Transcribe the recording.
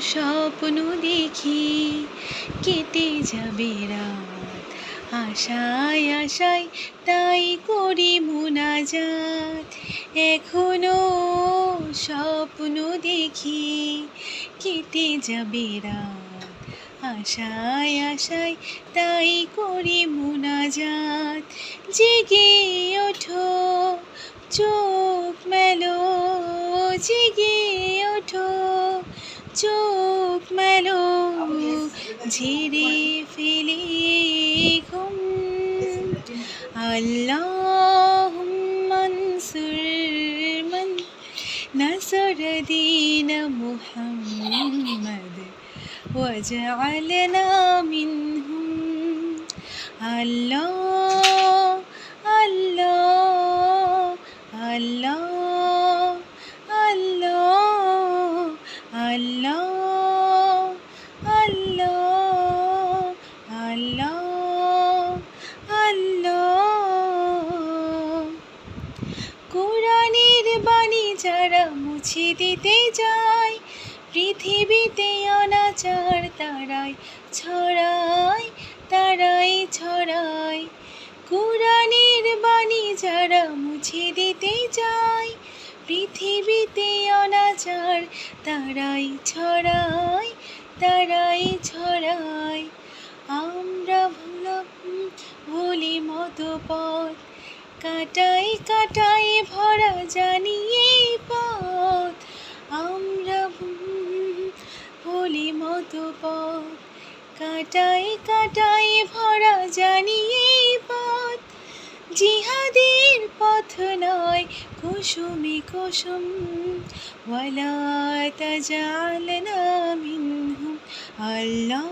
স্বপ্ন দেখি কেটে যাবে রাত, আশায় আশায় তাই করি মোনাজাত। এখনো স্বপ্ন দেখি কেটে যাবে রাত, আশায় আশায় তাই করি মোনাজাত। জেগে ওঠো চোখ মেলো, জেগে ওঠো চোখ মেলো, ঝেড়ে ফেলে ঘুম। আল্লাহুম্মা আনসুর মান নাসার দীন মুহাম্মদ ওয়াজআলনা মিনহুম। আল্লাহ আল্লাহ আল্লাহ আল্লাহ আল্লাহ আল্লাহ আল্লাহ আল্লাহ। কোরআনের বাণী যারা মুছে দিতে যায়, পৃথিবীতে অনাচার তারাই ছড়ায়, তারাই ছড়ায়। কোরআনের বাণী যারা মুছে দিতে যায়, পৃথিবীতে অনাচার তারাই ছড়ায়, তারাই ছড়ায়। আমরা ভুলি মতো পথ, কাটাই কাটাই ভরা জানি এই পথ। আমরা ভুলি মতো পথ, কাটাই কাটাই ভরা জানি এই পথ। জিহাদের পথ নয় কুসুমে কুসুম, ওয়ালা তাজালনা মিনহুম। আল্লাহ